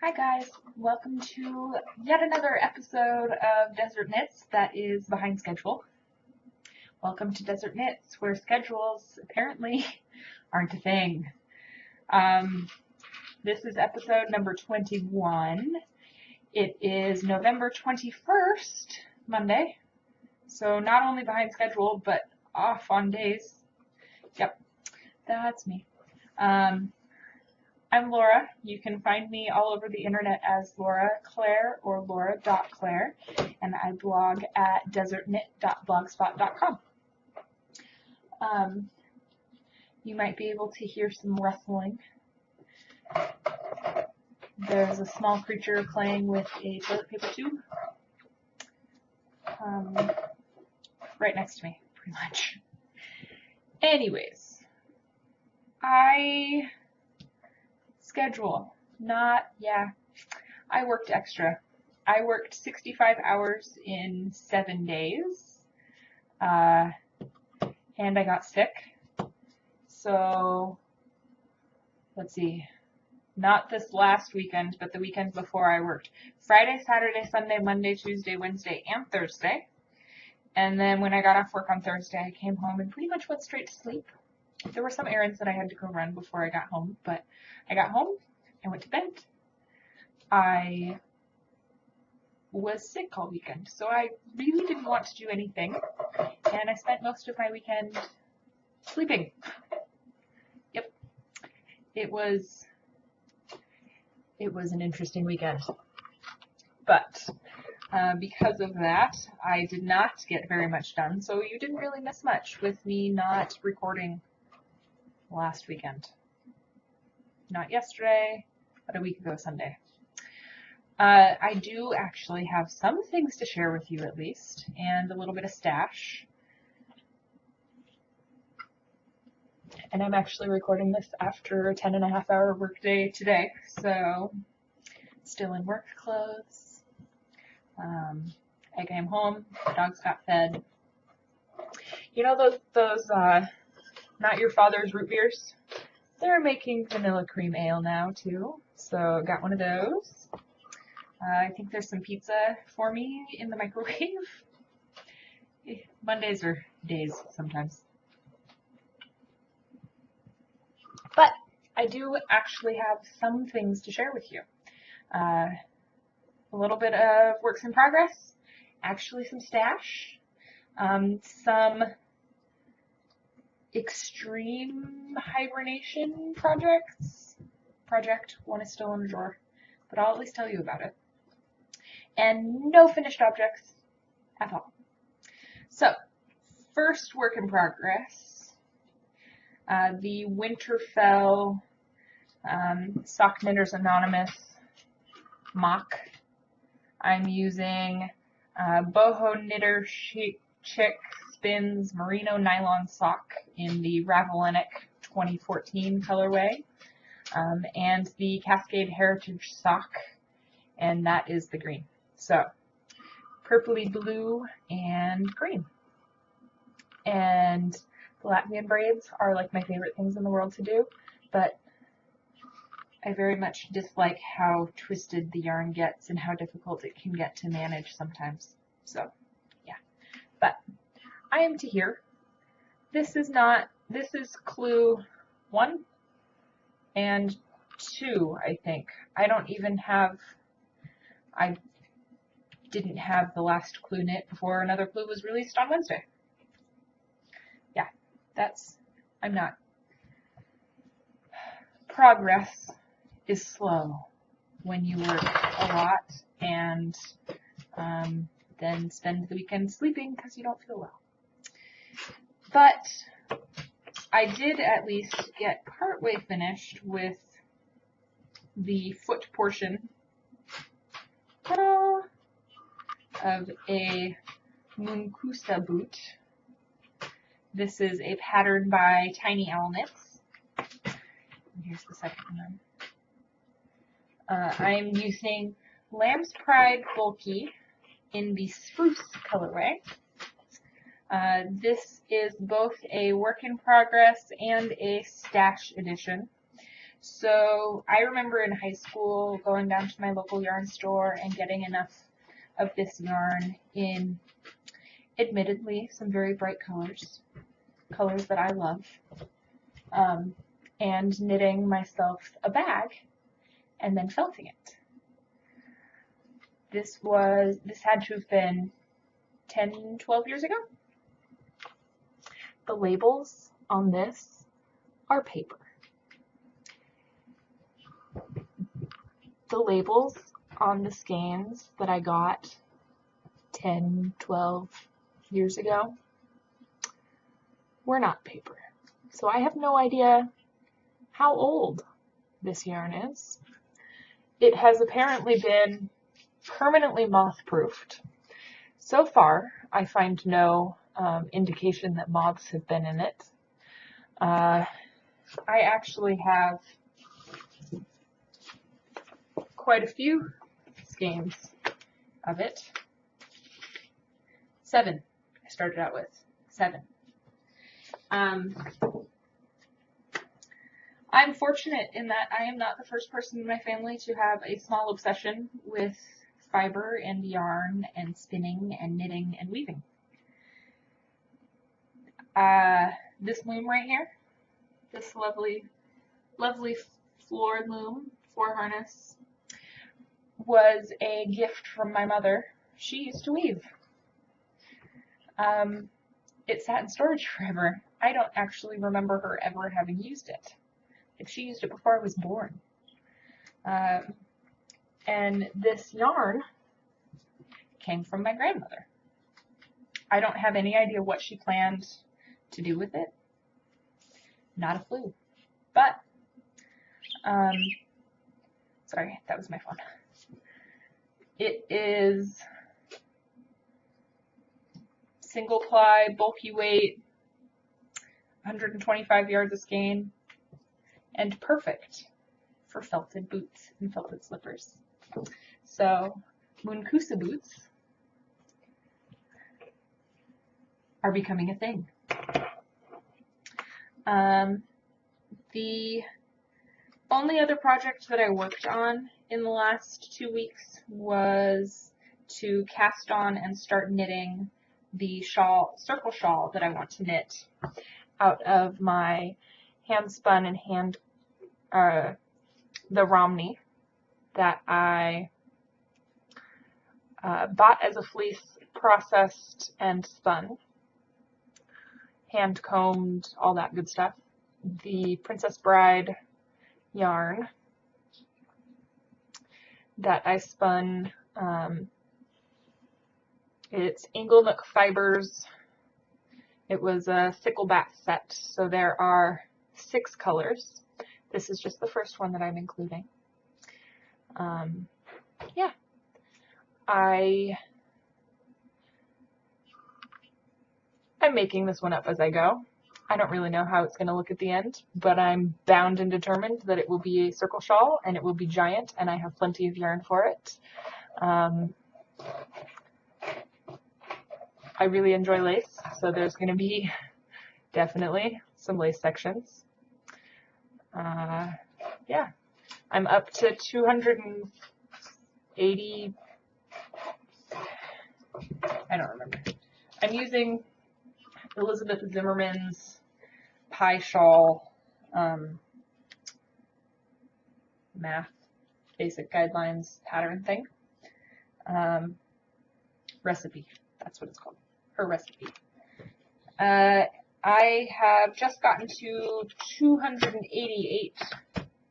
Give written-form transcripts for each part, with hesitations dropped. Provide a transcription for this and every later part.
Hi guys, welcome to yet another episode of Desert Knits that is behind schedule. Welcome to Desert Knits, where schedules apparently aren't a thing. This is episode number 21. It is November 21st, Monday, so not only behind schedule, but off on days. Yep, that's me. I'm Laura. You can find me all over the internet as loraclare or lora.clare, and I blog at desertknit.blogspot.com. You might be able to hear some rustling. There's a small creature playing with a toilet paper tube right next to me, pretty much. Anyways, schedule. I worked extra. I worked 65 hours in 7 days, and I got sick. So, let's see, not this last weekend, but the weekend before I worked Friday, Saturday, Sunday, Monday, Tuesday, Wednesday, and Thursday. And then when I got off work on Thursday, I came home and pretty much went straight to sleep. There were some errands that I had to go run before I got home, but I got home and went to bed. I was sick all weekend, so I really didn't want to do anything, and I spent most of my weekend sleeping. Yep. It was an interesting weekend. But because of that, I did not get very much done, so you didn't really miss much with me not recording last weekend. Not yesterday, but a week ago Sunday. I do actually have some things to share with you at least, and a little bit of stash. And I'm actually recording this after a 10.5-hour workday today, so still in work clothes. I came home, the dogs got fed. You know those Not Your Father's root beers? They're making vanilla cream ale now too, so got one of those. I think there's some pizza for me in the microwave. Mondays are days sometimes. But I do actually have some things to share with you. A little bit of works in progress, actually some stash, some extreme hibernation project, one is still in a drawer, but I'll at least tell you about it. And no finished objects at all. So, first work in progress, the Winterfell Sock Knitters Anonymous mock. I'm using Boho Knitter Chick Spins Merino Nylon Sock in the Ravelry 2014 colorway, and the Cascade Heritage Sock, and that is the green. So, purpley blue and green. And the Latvian braids are like my favorite things in the world to do, but I very much dislike how twisted the yarn gets and how difficult it can get to manage sometimes. So, yeah. But I am to here. This is clue 1 and 2, I think. I didn't have the last clue knit before another clue was released on Wednesday. Yeah, progress is slow when you work a lot and then spend the weekend sleeping because you don't feel well. But I did at least get partway finished with the foot portion of a Moongusta Boot. This is a pattern by Tiny Owl Knits. And here's the second one. I'm using Lamb's Pride Bulky in the Spruce colorway. This is both a work in progress and a stash edition. So I remember in high school going down to my local yarn store and getting enough of this yarn in admittedly some very bright colors that I love, and knitting myself a bag and then felting it. This had to have been 10, 12 years ago. The labels on this are paper. The labels on the skeins that I got 10, 12 years ago were not paper. So I have no idea how old this yarn is. It has apparently been permanently moth-proofed. So far, I find no indication that moths have been in it. I actually have quite a few skeins of it. 7. I started out with 7. I'm fortunate in that I am not the first person in my family to have a small obsession with fiber and yarn and spinning and knitting and weaving. This loom right here, this lovely floor loom, 4 harness, was a gift from my mother. She used to weave. It sat in storage forever. I don't actually remember her ever having used it. Like, she used it before I was born. And this yarn came from my grandmother. I don't have any idea what she planned to do with it. Not a clue. But, sorry, that was my phone. It is single ply, bulky weight, 125 yards of skein, and perfect for felted boots and felted slippers. So, Moongusta boots are becoming a thing. The only other project that I worked on in the last 2 weeks was to cast on and start knitting the shawl, circle shawl that I want to knit out of my hand spun and the Romney that I bought as a fleece, processed and spun, hand combed, all that good stuff. The Princess Bride yarn that I spun, it's Inglenook Fibers. It was a thickleback set, so there are 6 colors. This is just the first one that I'm including. Yeah, I'm making this one up as I go. I don't really know how it's going to look at the end, but I'm bound and determined that it will be a circle shawl and it will be giant, and I have plenty of yarn for it. I really enjoy lace, so there's going to be definitely some lace sections. Yeah, I'm up to 280, I don't remember. I'm using Elizabeth Zimmerman's Pie Shawl math basic guidelines pattern thing. Recipe, that's what it's called, her recipe. I have just gotten to 288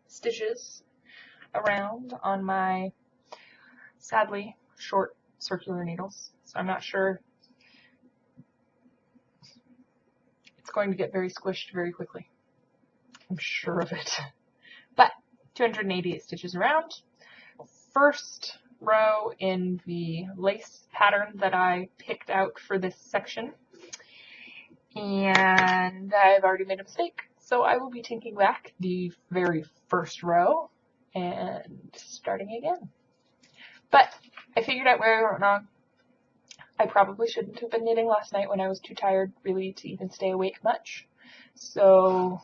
stitches around on my sadly short circular needles, so I'm not sure. It's going to get very squished very quickly. I'm sure of it. But 288 stitches around. First row in the lace pattern that I picked out for this section. And I've already made a mistake, so I will be taking back the very first row and starting again. But I figured out where I went wrong. I probably shouldn't have been knitting last night when I was too tired really to even stay awake much. So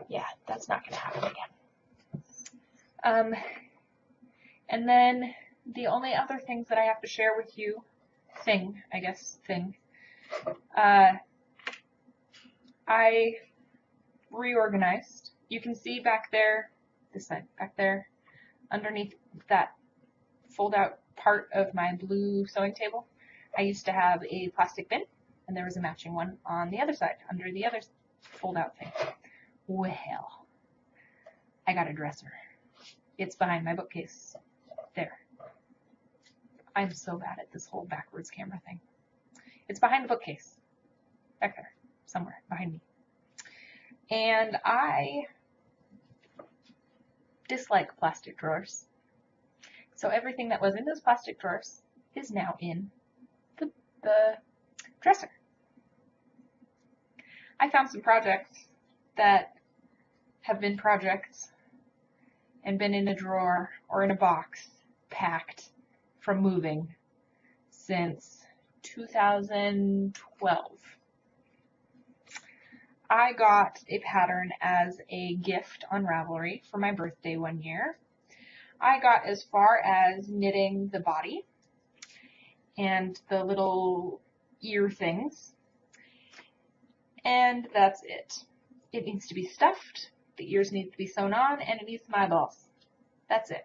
Yeah, that's not going to happen again. And then the only other things that I have to share with you, I reorganized. You can see back there, this side, back there, underneath that fold-out part of my blue sewing table, I used to have a plastic bin, and there was a matching one on the other side, under the other fold-out thing. Well, I got a dresser. It's behind my bookcase. There. I'm so bad at this whole backwards camera thing. It's behind the bookcase. Back there. Somewhere. Behind me. And I dislike plastic drawers. So everything that was in those plastic drawers is now in the dresser. I found some projects that have been projects and been in a drawer or in a box packed from moving since 2012. I got a pattern as a gift on Ravelry for my birthday one year. I got as far as knitting the body and the little ear things, and that's it. It needs to be stuffed, the ears need to be sewn on, and it needs some eyeballs. That's it.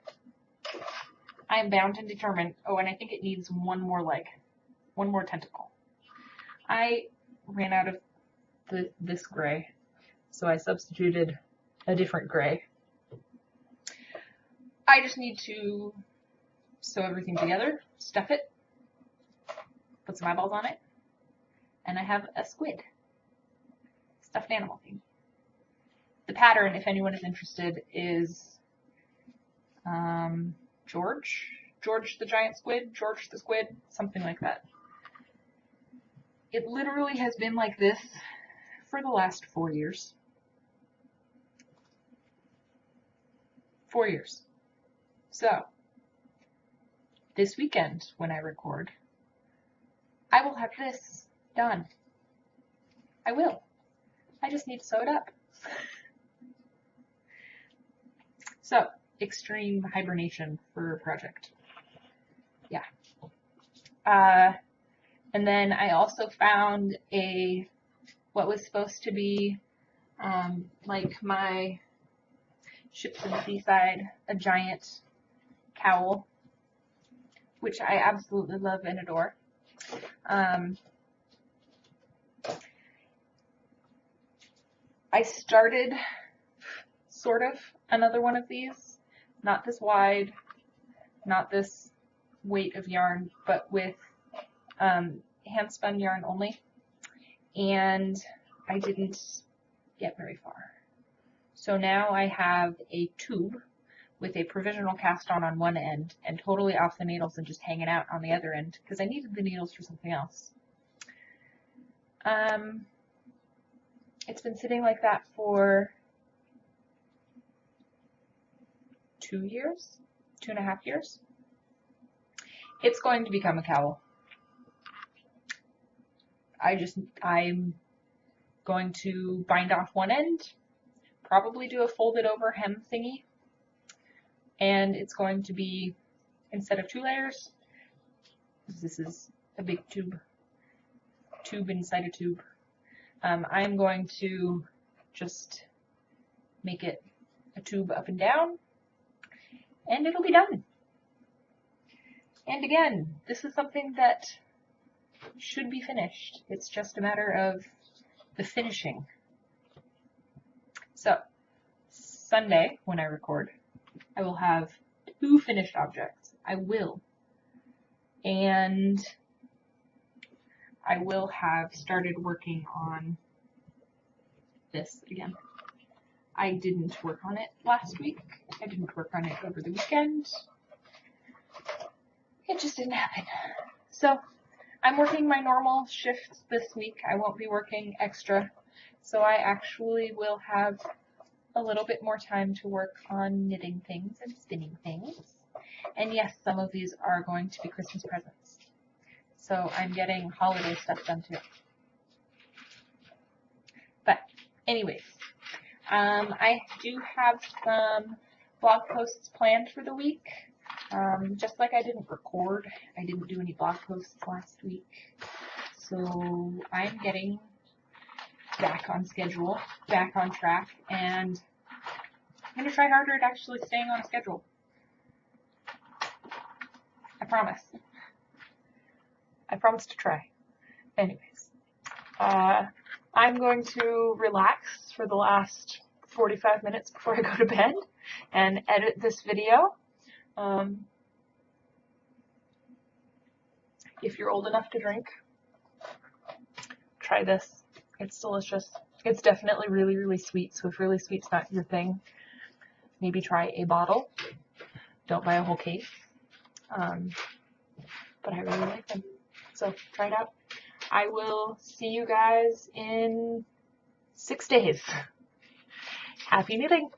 I am bound and determined. Oh, and I think it needs one more leg, one more tentacle. I ran out of this gray, so I substituted a different gray. I just need to sew everything together, stuff it, put some eyeballs on it, and I have a squid, stuffed animal thing. The pattern, if anyone is interested, is George the giant squid, George the squid, something like that. It literally has been like this for the last 4 years. 4 years. So, this weekend when I record, I will have this done. I will. I just need to sew it up. So, extreme hibernation for a project. Yeah. And then I also found what was supposed to be like my Ships in the Seaside, a giant cowl, which I absolutely love and adore. I started sort of another one of these, not this wide, not this weight of yarn, but with hand spun yarn only, and I didn't get very far. So now I have a tube with a provisional cast on one end and totally off the needles and just hanging out on the other end because I needed the needles for something else. It's been sitting like that for 2 years, 2.5 years. It's going to become a cowl. I'm going to bind off one end, probably do a folded over hem thingy, and it's going to be, instead of 2 layers, this is a big tube inside a tube, I'm going to just make it a tube up and down, and it'll be done. And again, this is something that should be finished. It's just a matter of the finishing. So, Sunday, when I record, I will have 2 finished objects. I will. And I will have started working on this again. I didn't work on it last week. I didn't work on it over the weekend. It just didn't happen. So, I'm working my normal shifts this week. I won't be working extra. So I actually will have a little bit more time to work on knitting things and spinning things. And yes, some of these are going to be Christmas presents. So I'm getting holiday stuff done too. But anyways, I do have some blog posts planned for the week. Just like I didn't record, I didn't do any blog posts last week. So I'm getting back on schedule, back on track, and I'm going to try harder at actually staying on schedule. I promise. I promise to try. Anyways, I'm going to relax for the last 45 minutes before I go to bed and edit this video. If you're old enough to drink, try this. It's delicious. It's definitely really, really sweet, so if really sweet's not your thing, maybe try a bottle. Don't buy a whole case. But I really like them, so try it out. I will see you guys in 6 days. Happy knitting!